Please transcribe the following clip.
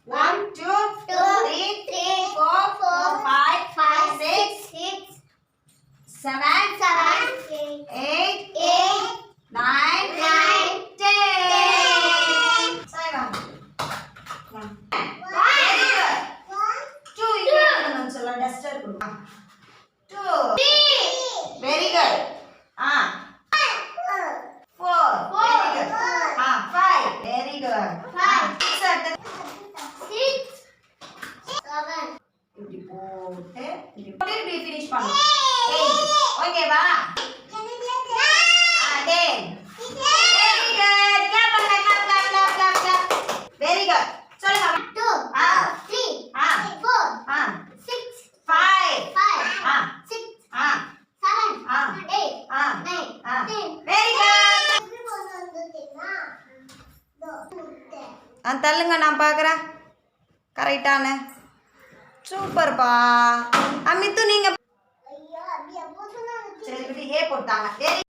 1 2 3 4 5 6 7 8 9 10 Seven. Duster. 2 very good. 4 very good. 5 very good. 6 இப்படி போட்டு இப்படி finish பண்ணு. 8 ஓகேவா? 10 very good. clap clap. very good. சொல்லுங்க. 2 3 4 6 5 6 7 8 9 10 very good. தள்ளுங்க நான் பார்க்குறேன் கரெக்டான சூப்பர்ப்பா அமித்து நீங்கள் சரி ஏ போட்டாங்க